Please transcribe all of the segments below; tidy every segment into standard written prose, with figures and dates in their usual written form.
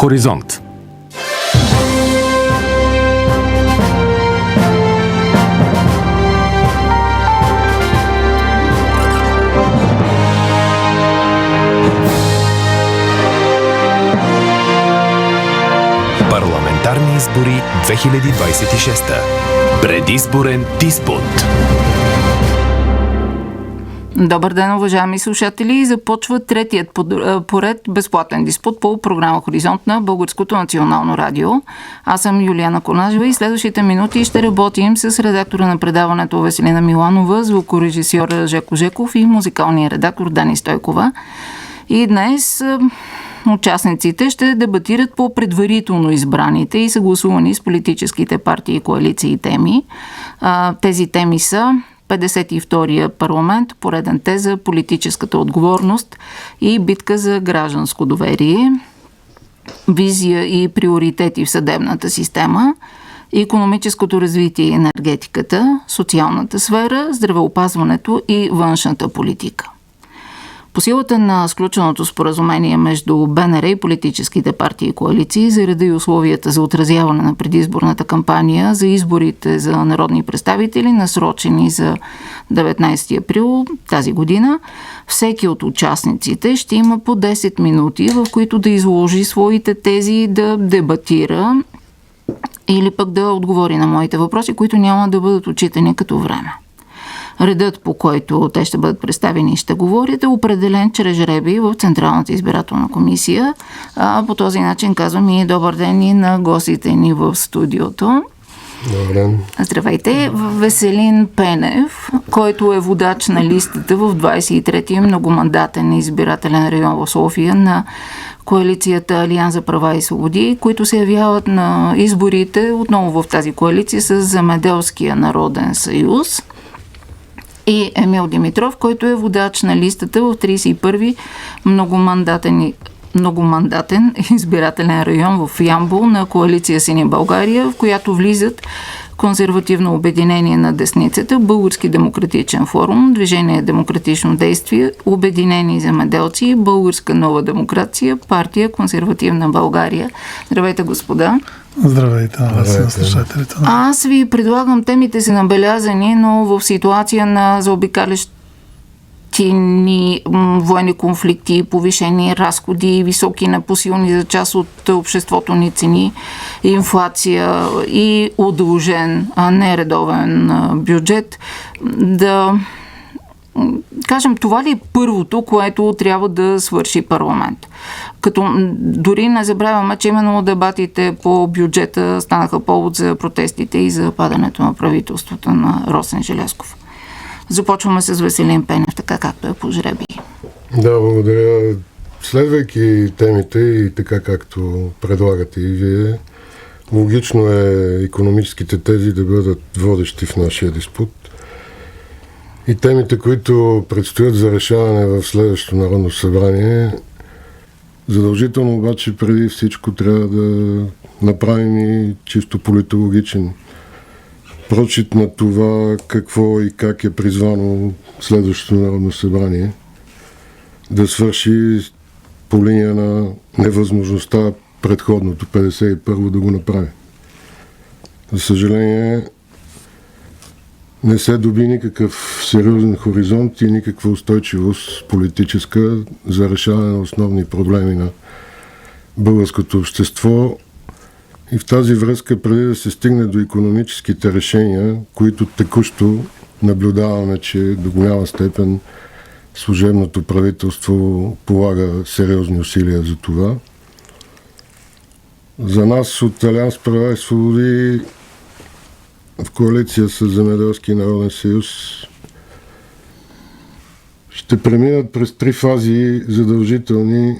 Хоризонт. Парламентарни избори 2026. Предизборен диспут. Добър ден, уважаеми слушатели! Започва третият поред безплатен диспут по програма Хоризонт на Българското национално радио. Аз съм Юлиана Конажева и следващите минути ще работим с редактора на предаването Веселина Миланова, звукорежисьора Жеко Жеков и музикалния редактор Дани Стойкова. И днес участниците ще дебатират по предварително избраните и съгласувани с политическите партии и коалиции теми. Тези теми са 52-я парламент, пореден теза, политическата отговорност и битка за гражданско доверие, визия и приоритети в съдебната система, икономическото развитие и енергетиката, социалната сфера, здравеопазването и външната политика. По силата на сключеното споразумение между БНР и политическите партии и коалиции за реда и условията за отразяване на предизборната кампания за изборите за народни представители, насрочени за 19 април тази година, всеки от участниците ще има по 10 минути, в които да изложи своите тези, да дебатира или пък да отговори на моите въпроси, които няма да бъдат отчитани като време. Редът, по който те ще бъдат представени и ще говорят, е определен чрез жребий в Централната избирателна комисия. По този начин казвам и добър ден и на гостите ни в студиото. Добър ден. Здравейте. Веселин Пенев, който е водач на листата в 23-ти многомандатен избирателен район в София на коалицията Алианс за права и свободи, които се явяват на изборите отново в тази коалиция с Земеделския народен съюз. И Емил Димитров, който е водач на листата в 31-ви многомандатен избирателен район в Ямбол на коалиция Сини България, в която влизат Консервативно обединение на десницата, Български демократичен форум, Движение демократично действие, Обединени земеделци, Българска нова демокрация, партия Консервативна България. Здравейте, господа! Здравейте, на слушателите. Аз ви предлагам, темите са набелязани, но в ситуация на заобикалящи военни конфликти, повишени разходи, високи непосилни за част от обществото ни цени, инфлация и удължен, а не редовен бюджет, да кажем, това ли е първото, което трябва да свърши парламент? Като дори не забравяме, че именно дебатите по бюджета станаха повод за протестите и за падането на правителството на Росен Желязков. Започваме с Веселин Пенев, така както е по жребий. Да, благодаря. Следвайки темите и така както предлагате и вие, логично е икономическите тези да бъдат водещи в нашия диспут. И темите, които предстоят за решаване в следващото Народно събрание, задължително обаче преди всичко трябва да направим и чисто политологичен прочит на това какво и как е призвано следващото Народно събрание да свърши по линия на невъзможността предходното 51-во да го направи. За съжаление, не се доби никакъв сериозен хоризонт и никаква устойчивост политическа за решаване на основни проблеми на българското общество. И в тази връзка, преди да се стигне до икономическите решения, които текущо наблюдаваме, че до голяма степен служебното правителство полага сериозни усилия за това, за нас от Алианс права и свободи в коалиция с Земеделския народен съюз ще преминат през 3 фази задължителни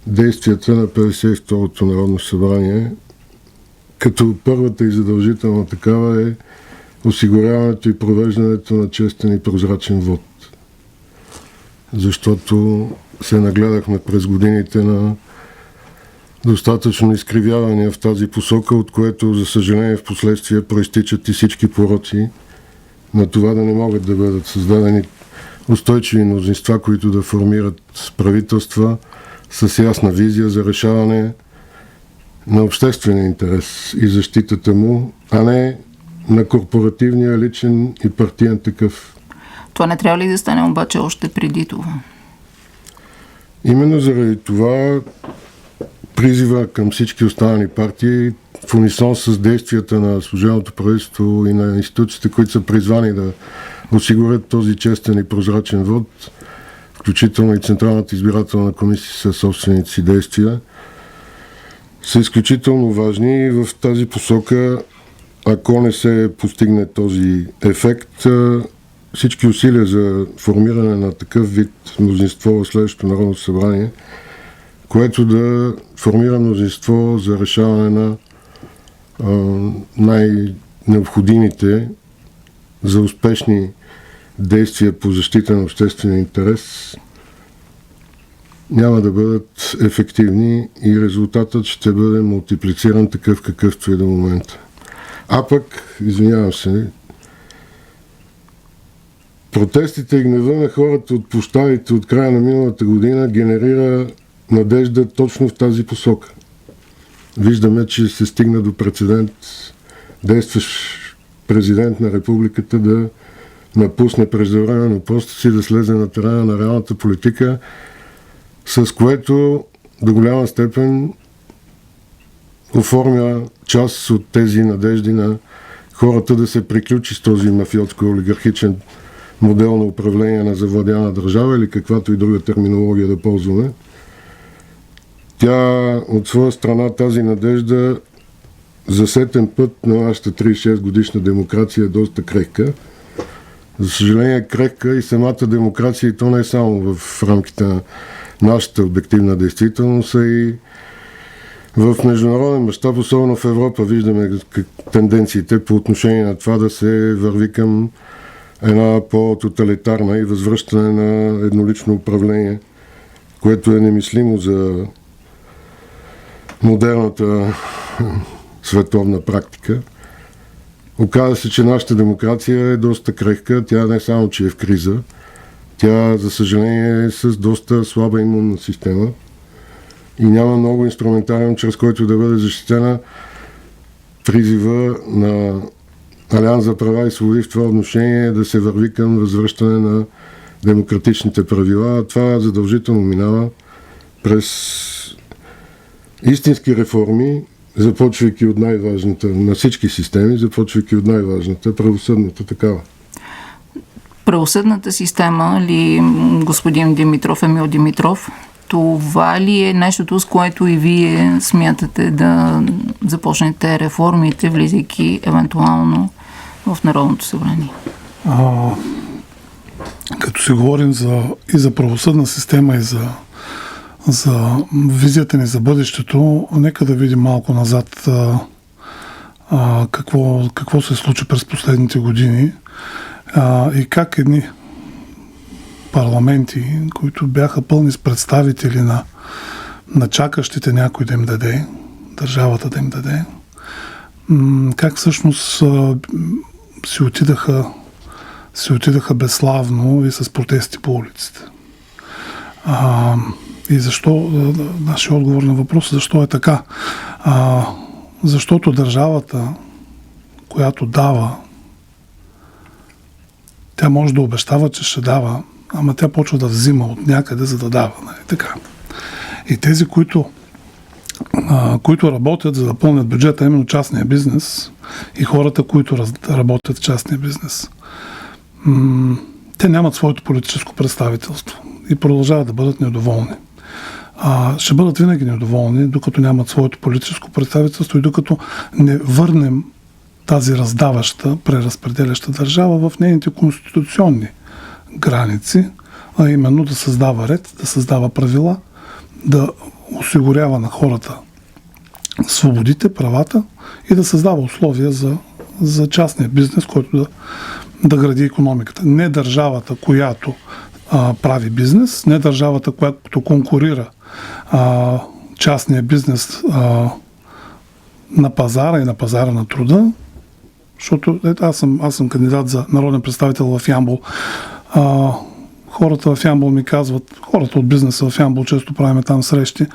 действията на 52-то Народно събрание, като първата и задължителна такава е осигуряването и провеждането на честен и прозрачен вод. Защото се нагледахме през годините на достатъчно изкривявания в тази посока, от което, за съжаление, в последствие проистичат и всички пороци на това да не могат да бъдат създадени устойчиви мнозинства, които да формират правителства с ясна визия за решаване на обществения интерес и защитата му, а не на корпоративния, личен и партиен такъв. Това не трябва ли да стане обаче още преди това? Именно заради това призива към всички останали партии в унисон с действията на служебното правителство и на институциите, които са призвани да осигурят този честен и прозрачен вод, включително и Централната избирателна комисия със собствените си действия, са изключително важни и в тази посока, ако не се постигне този ефект, всички усилия за формиране на такъв вид мнозинство в следващото Народно събрание, което да формира мнозинство за решаване на най-необходимите за успешни действия по защита на обществения интерес, няма да бъдат ефективни и резултатът ще бъде мултиплициран такъв какъвто е до момента. А пък, извинявам се, протестите и гнева на хората от площадите от края на миналата година генерира надежда точно в тази посока. Виждаме, че се стигна до прецедент действащ президент на републиката да напусне преждевременно поста си, да слезе на терена на реалната политика, с което до голяма степен оформя част от тези надежди на хората да се приключи с този мафиотско-олигархичен модел на управление на завладяна държава или каквато и друга терминология да ползваме. Тя от своя страна тази надежда за сетен път на нашата 36 годишна демокрация е доста крехка. За съжаление е крехка и самата демокрация, и то не е само в рамките на нашата обективна действителност, а и в международен мащаб, особено в Европа, виждаме тенденциите по отношение на това да се върви към една по-тоталитарна и възвръщане на еднолично управление, което е немислимо за модерната световна практика. Оказва се, че нашата демокрация е доста крехка. Тя не само, че е в криза, тя, за съжаление, е с доста слаба имунна система и няма много инструментариум, чрез който да бъде защитена. Призива на Алианс за права и свободи в това отношение да се върви към възвръщане на демократичните правила. Това задължително минава през истински реформи, започвайки от най-важната на всички системи, започвайки от най-важната, правосъдната такава. Правосъдната система ли, господин Димитров, Емил Димитров, това ли е нещото, с което и вие смятате да започнете реформите, влизайки евентуално в Народното събрание? Като си говорим и за правосъдна система, и за визията ни за бъдещето, нека да видим малко назад какво се случи през последните години и как едни парламенти, които бяха пълни с представители на чакащите някой да им даде, държавата да им даде, как всъщност си отидаха безславно и с протести по улиците. И защо, нашия отговор на въпроса, защо е така? Защото държавата, която дава, тя може да обещава, че ще дава, ама тя почва да взима от някъде, за да дава. Така. И тези, които работят, за да пълнят бюджета, именно частния бизнес и хората, които работят в частния бизнес, те нямат своето политическо представителство и продължават да бъдат недоволни. Ще бъдат винаги недоволни, докато нямат своето политическо представителство и докато не върнем тази раздаваща, преразпределяща държава в нейните конституционни граници, а именно да създава ред, да създава правила, да осигурява на хората свободите, правата и да създава условия за частния бизнес, който да гради икономиката. Не държавата, която прави бизнес, не държавата, която конкурира частния бизнес на пазара и на пазара на труда, защото аз съм кандидат за народен представител в Ямбол. Хората в Ямбол ми казват, хората от бизнеса в Ямбол, често правим там срещи,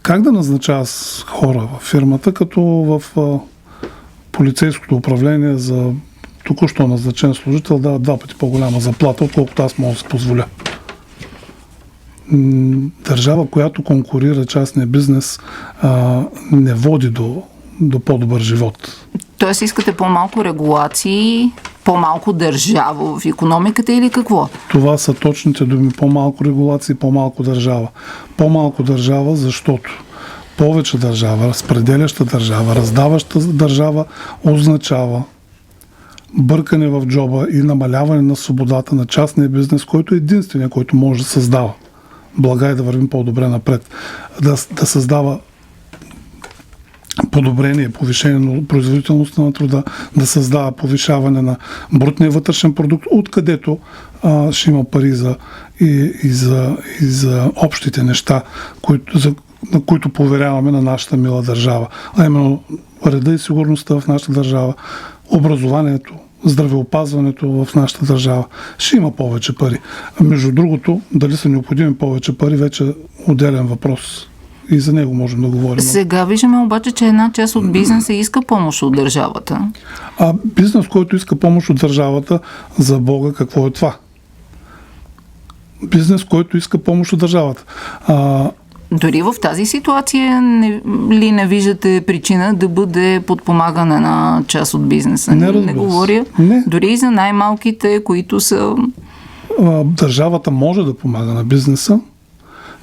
как да назначава хора в фирмата, като в полицейското управление за току-що назначен служител дава 2 пъти по-голяма заплата, отколкото аз мога да се позволя. Държава, която конкурира частния бизнес, не води до по-добър живот. Тоест искате по-малко регулации, по-малко държава в икономиката или какво? Това са точните думи. По-малко регулации, по-малко държава. По-малко държава, защото повече държава, разпределяща държава, раздаваща държава означава бъркане в джоба и намаляване на свободата на частния бизнес, който е единствения, който може да създава блага и да вървим по-добре напред. Да създава подобрение, повишение на производителността на труда, да създава повишаване на брутния вътрешен продукт, откъдето ще има пари за общите неща, на които поверяваме на нашата мила държава. А именно реда и сигурността в нашата държава, образованието, здравеопазването в нашата държава. Ще има повече пари. Между другото, дали са необходими повече пари, вече е отделен въпрос. И за него можем да говорим. Сега виждаме обаче, че една част от бизнеса иска помощ от държавата. Бизнес, който иска помощ от държавата, за Бога, какво е това? Бизнес, който иска помощ от държавата. Дори в тази ситуация не виждате причина да бъде подпомагане на част от бизнеса? Не говоря. Не. Дори и за най-малките, които са... Държавата може да помага на бизнеса,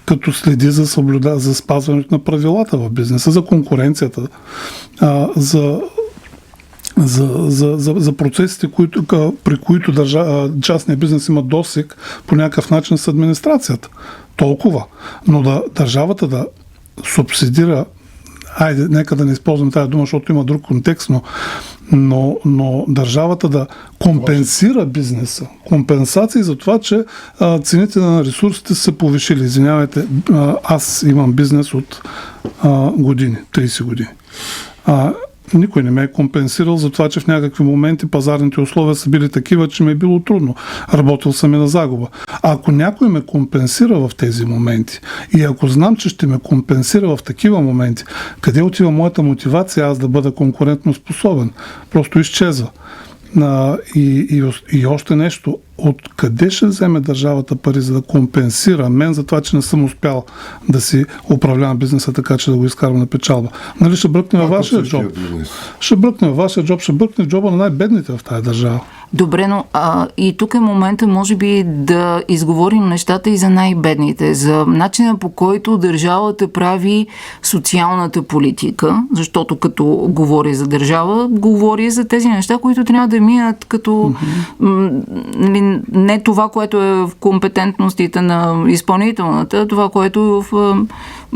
като следи за спазването на правилата в бизнеса, за конкуренцията, за процесите, при които частния бизнес има досег по някакъв начин с администрацията. Толкова. Но държавата да субсидира, нека да не използвам тази дума, защото има друг контекст, но държавата да компенсира бизнеса. Компенсации за това, че цените на ресурсите са повишили. Извинявайте, аз имам бизнес от години, 30 години. Никой не ме е компенсирал за това, че в някакви моменти пазарните условия са били такива, че ми е било трудно. Работил съм и на загуба. Ако някой ме компенсира в тези моменти и ако знам, че ще ме компенсира в такива моменти, къде отива моята мотивация аз да бъда конкурентно способен? Просто изчезва. И още нещо, откъде ще вземе държавата пари, за да компенсира мен за това, че не съм успял да си управлявам бизнеса така, че да го изкарвам на печалба? Нали ще бръкне във вашия джоб? Ще бръкне във вашия джоб, ще бръкне в джоба на най-бедните в тази държава. Добре, но и тук е момента, може би, да изговорим нещата и за най-бедните, за начина, по който държавата прави социалната политика, защото като говори за държава, говори за тези неща, които трябва да минат като не това, което е в компетентностите на изпълнителната, това, което е в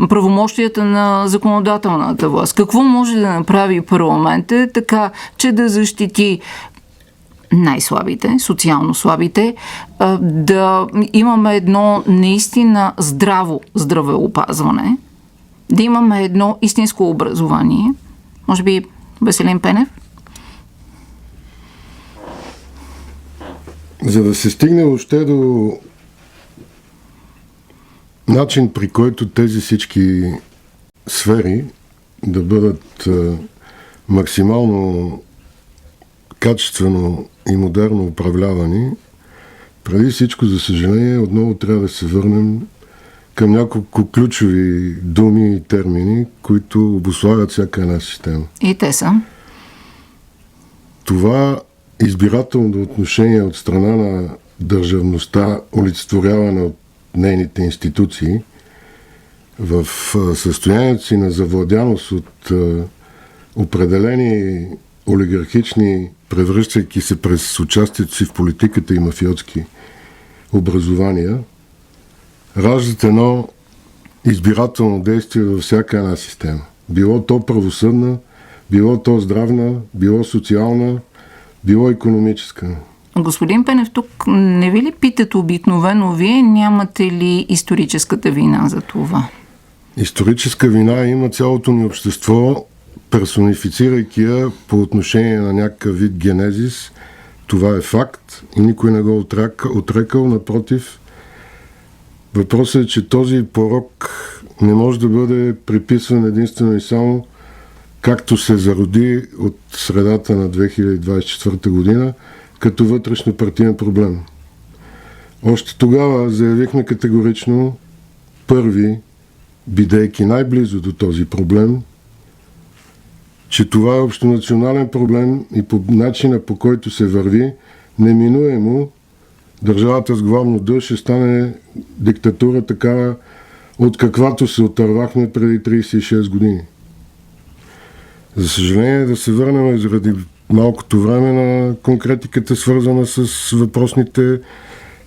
правомощията на законодателната власт. Какво може да направи парламентът така, че да защити най-слабите, социално слабите, да имаме едно наистина здраво здравеопазване, да имаме едно истинско образование? Може би Веселин Пенев? За да се стигне въобще до начин, при който тези всички сфери да бъдат максимално качествено и модерно управлявани, преди всичко, за съжаление, отново трябва да се върнем към няколко ключови думи и термини, които обуславят всяка една система. И те са? Това избирателно отношение от страна на държавността, олицетворяване от нейните институции, в състоянието си на завладяност от определени олигархични, превръщайки се през участието си в политиката и мафиотски образования, раждат едно избирателно действие във всяка една система. Било то правосъдна, било то здравна, било социална, било икономическа. Господин Пенев, тук не ви ли питат обикновено, вие нямате ли историческата вина за това? Историческа вина има цялото ни общество, персонифицирайки я по отношение на някакъв вид генезис. Това е факт и никой не го отрекал. Напротив, въпросът е, че този порок не може да бъде приписван единствено и само както се зароди от средата на 2024 година като вътрешно партиен проблем. Още тогава заявихме категорично, първи, бидейки най-близо до този проблем, че това е общонационален проблем и по начина, по който се върви, неминуемо държавата с главно Д ще стане диктатура такава, от каквато се отървахме преди 36 години. За съжаление, да се върнем заради малкото време на конкретиката, свързана с въпросните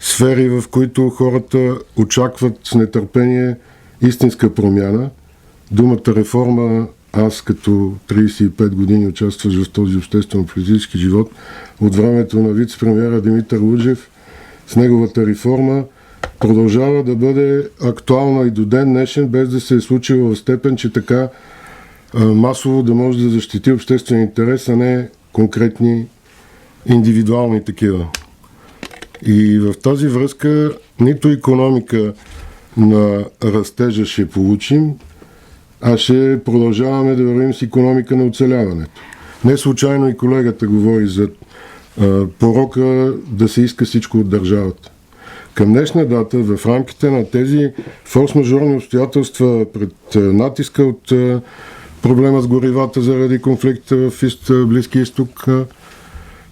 сфери, в които хората очакват с нетърпение истинска промяна. Думата реформа, аз като 35 години участваш в този обществено-политически живот, от времето на вице-премиера Димитър Луджев, с неговата реформа продължава да бъде актуална и до ден днешен, без да се е случило в степен, че така масово да може да защити обществен интерес, а не конкретни индивидуални такива. И в тази връзка нито икономика на растежа ще получим, а ще продължаваме да вървим с икономика на оцеляването. Не случайно и колегата говори за порока да се иска всичко от държавата. Към днешна дата, в рамките на тези форс-мажорни обстоятелства пред натиска от проблема с горивата заради конфликта в Близкия изток,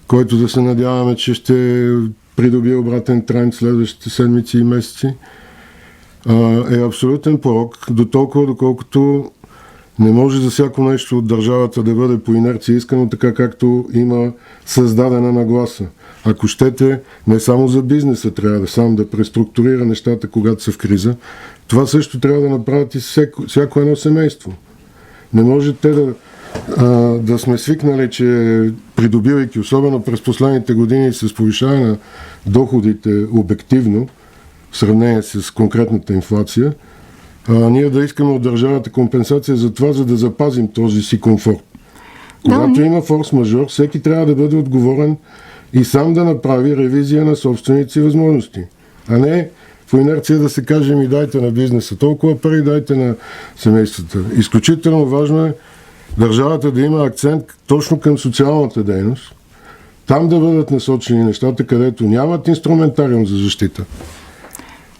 който да се надяваме, че ще придобие обратен тренд следващите седмици и месеци, е абсолютен порок, до толкова, доколкото не може за всяко нещо от държавата да бъде по инерция искано, така както има създадена нагласа. Ако щете, не само за бизнеса трябва да сам да преструктурира нещата, когато са в криза, това също трябва да направят и всяко едно семейство. Не може те да сме свикнали, че придобивайки, особено през последните години с повишаване на доходите обективно, в сравнение с конкретната инфлация, ние да искаме от държавата компенсация за това, за да запазим този си комфорт. Когато има форс-мажор, всеки трябва да бъде отговорен и сам да направи ревизия на собствените си възможности. А не по инерция да се каже ми дайте на бизнеса толкова пари, дайте на семействата. Изключително важно е държавата да има акцент точно към социалната дейност, там да бъдат насочени нещата, където нямат инструментариум за защита.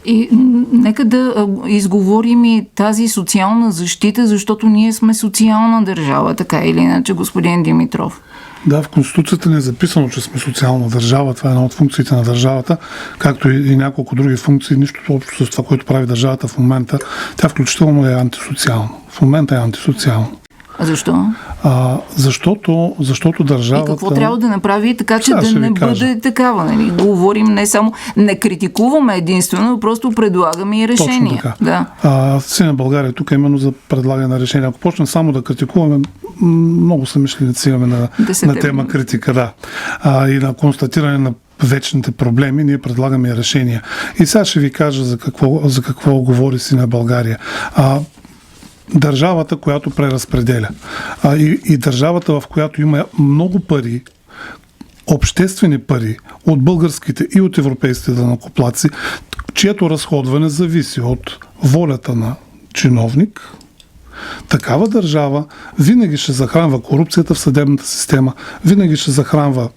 И нека да изговорим и тази социална защита, защото ние сме социална държава, така или иначе, господин Димитров. Да, в Конституцията не е записано, че сме социална държава. Това е една от функциите на държавата, както и няколко други функции. Нищо общо с това, което прави държавата в момента. Тя включително е антисоциална. В момента е антисоциална. А защо? Защото държавата... И какво трябва да направи така, че да не бъде такава? Нали? Говорим не само... Не критикуваме единствено, просто предлагаме и решения. Точно така. Да. Сина България тук е именно за предлагане на решения. Ако почнем само да критикуваме, много съмишленици имаме на тема критика, да. И на констатиране на вечните проблеми, ние предлагаме и решения. И сега ще ви кажа за какво говори Сина България. Държавата, която преразпределя. И държавата, в която има много пари, обществени пари от българските и от европейските данъкоплатци, чието разходване зависи от волята на чиновник, такава държава винаги ще захранва корупцията в съдебната система, винаги ще захранва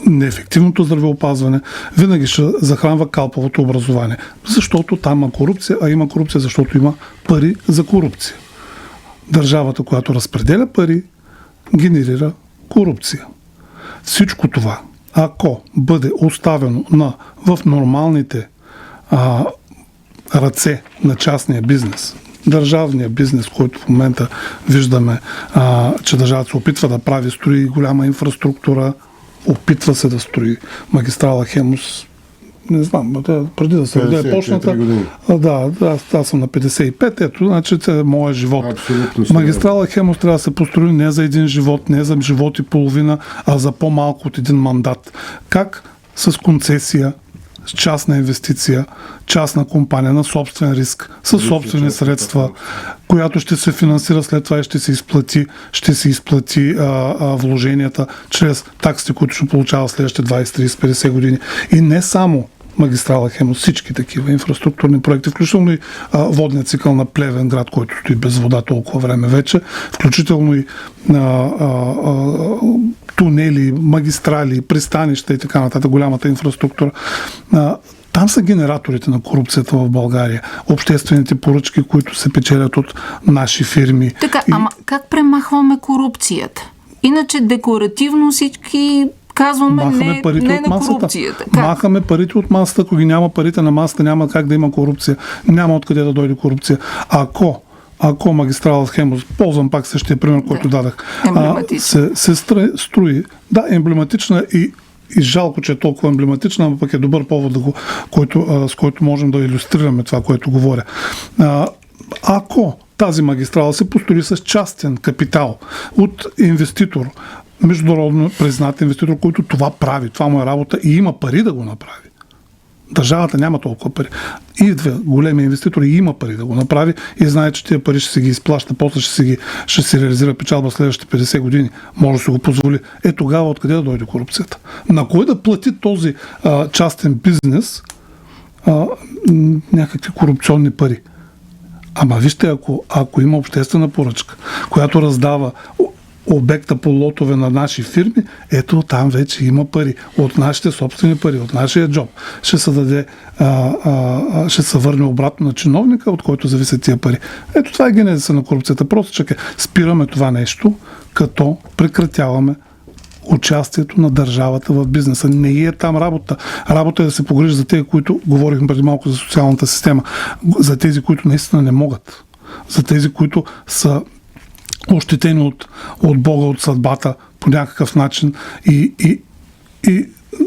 неефективното здравеопазване, винаги ще захранва калповото образование. Защото там има корупция, а има корупция, защото има пари за корупция. Държавата, която разпределя пари, генерира корупция. Всичко това, ако бъде оставено в нормалните ръце на частния бизнес, държавния бизнес, който в момента виждаме, че държавата се опитва да прави, строи голяма инфраструктура, опитва се да строи магистрала Хемус. Не знам, преди да се роде почната. Аз съм на 55, ето, значи това е моят живот. Магистрала Хемус трябва да се построи не за един живот, не за живот и половина, а за по-малко от един мандат. Как? С концесия, с частна инвестиция, частна компания на собствен риск, със собствени средства, която ще се финансира след това и ще се изплати вложенията чрез таксите, които ще получава следващите 20, 30, 50 години. И не само магистрала Хемус, всички такива инфраструктурни проекти, включително и водния цикъл на Плевен град, който стои без вода толкова време вече, включително и тунели, магистрали, пристанища и така нататък, голямата инфраструктура. Там са генераторите на корупцията в България. Обществените поръчки, които се печелят от наши фирми. Така, ама как премахваме корупцията? Иначе декларативно всички казваме не на корупцията. Как? Махаме парите от масата. Ако ги няма парите на масата, няма как да има корупция. Няма откъде да дойде корупция. Ако магистрала Хемус, ползвам пак същия пример, който дадах, се строи. Да, емблематична и жалко, че е толкова емблематична, но пък е добър повод, с който можем да илюстрираме това, което говоря. Ако тази магистрала се построи с частен капитал от инвеститор, международно признат инвеститор, който това прави, това му е работа и има пари да го направи. Държавата няма толкова пари. Идва големи инвеститори и има пари да го направи и знае, че тия пари ще се ги изплаща, после ще се реализира печалба следващите 50 години. Може да се го позволи. Тогава откъде да дойде корупцията? На кой да плати този частен бизнес някакви корупционни пари? Ама вижте, ако има обществена поръчка, която раздава обекта по лотове на наши фирми, ето там вече има пари. От нашите собствени пари, от нашия джоб. Ще се даде, ще се върне обратно на чиновника, от който зависят тия пари. Ето това е генезиса на корупцията. Просто спираме това нещо, като прекратяваме участието на държавата в бизнеса. Не е там работа. Работа е да се погрижи за тези, които говорихме преди малко за социалната система. За тези, които наистина не могат. За тези, които са ощетени от Бога, от съдбата по някакъв начин и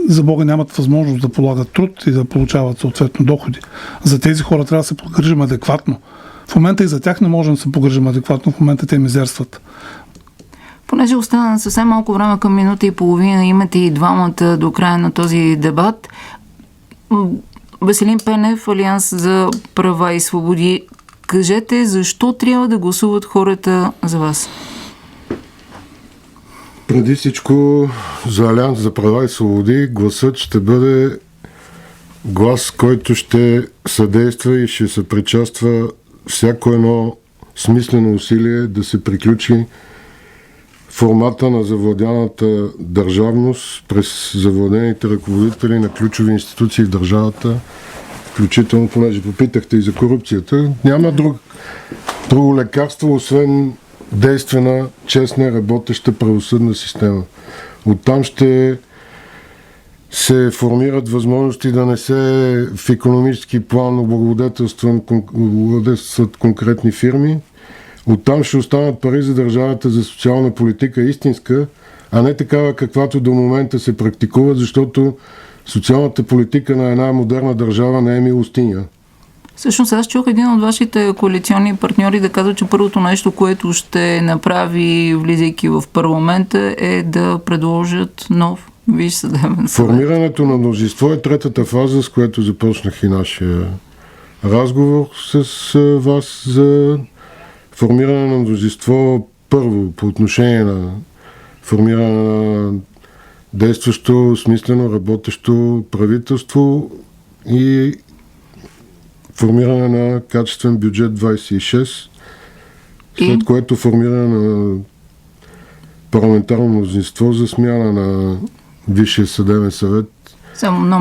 за Бога нямат възможност да полагат труд и да получават съответно доходи. За тези хора трябва да се погрижим адекватно. В момента и за тях не можем да се погрижим адекватно, в момента те мизерстват. Понеже остана съвсем малко време, към минута и половина, имате и двамата до края на този дебат. Веселин Пенев, Алианс за права и свободи. Кажете, защо трябва да гласуват хората за вас? Преди всичко за Алианс за права и свободи гласът ще бъде глас, който ще съдейства и ще се причаства всяко едно смислено усилие да се приключи формата на завладяната държавност през завладените ръководители на ключови институции в държавата, включително, понеже попитахте и за корупцията. Няма друго лекарство, освен действена, честна, работеща правосъдна система. Оттам ще се формират възможности да не се в икономически план облагодетелстват конкретни фирми. Оттам ще останат пари за държавата за социална политика истинска, а не такава, каквато до момента се практикува, защото социалната политика на една модерна държава не е милостиня. Всъщност аз чух един от вашите коалиционни партньори да казва, че първото нещо, което ще направи, влизайки в парламента, е да предложат нов Висш съдебен съвет. Формирането на мнозинство е третата фаза, с която започнах и нашия разговор с вас за формиране на мнозинство първо по отношение на формиране на действащо, смислено, работещо правителство и формиране на качествен бюджет 26, след което формиране на парламентарно мнозинство за смяна на Висшия съдебен съвет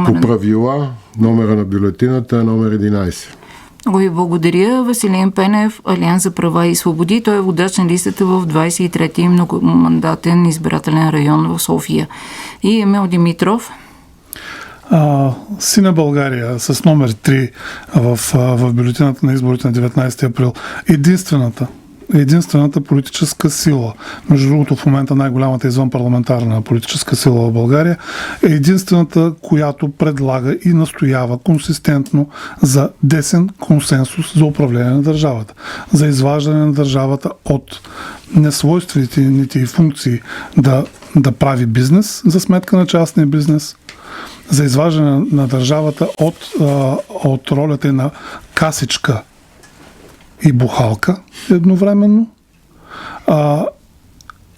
по правила. Номера на бюлетината е номер 11. Много ви благодаря. Веселин Пенев, Алианс за права и свободи. Той е водач на листата в 23-ти многомандатен избирателен район в София. И Емил Димитров. Сина България с номер 3 в бюлетината на изборите на 19 април. Единствената политическа сила, между другото в момента най-голямата извънпарламентарна политическа сила в България, е единствената, която предлага и настоява консистентно за десен консенсус за управление на държавата, за изваждане на държавата от несвойствените й функции да прави бизнес за сметка на частния бизнес, за изваждане на държавата от ролята на касичка и бухалка едновременно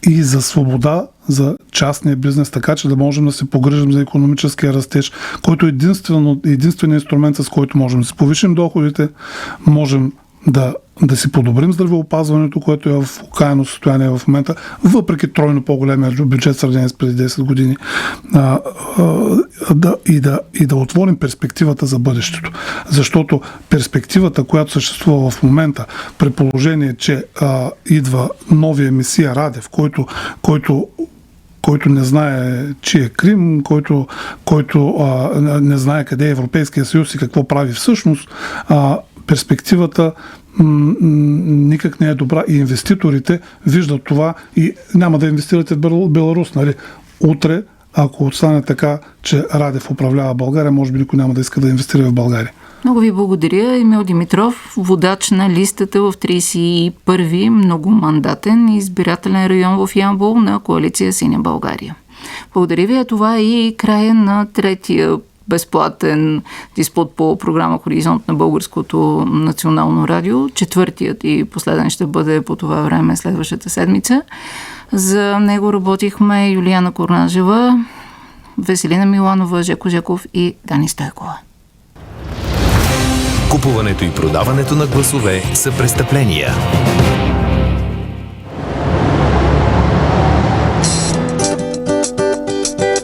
и за свобода за частния бизнес, така че да можем да се погрижим за икономическия растеж, който е единственият инструмент, с който можем да си повишим доходите, можем да си подобрим здравеопазването, което е в окаяно състояние в момента, въпреки тройно по-големия бюджет в сравнение с преди 10 години, и да отворим перспективата за бъдещето. Защото перспективата, която съществува в момента, при положение, че идва новия месия Радев, който не знае, че е Крим, който не знае къде е Европейския съюз и какво прави всъщност, перспективата никак не е добра и инвеститорите виждат това и няма да инвестирате в Беларус. Нали? Утре, ако стане така, че Радев управлява България, може би никой няма да иска да инвестира в България. Много ви благодаря. Емил Димитров, водач на листата в 31-и многомандатен избирателен район в Ямбол на коалиция Синя България. Благодаря ви. Това е и края на третия безплатен диспут по програма Хоризонт на Българското национално радио. Четвъртият и последен ще бъде по това време следващата седмица. За него работихме Юлияна Корнажева, Веселина Миланова, Жеко Жеков и Дани Стойкова. Купуването и продаването на гласове са престъпления.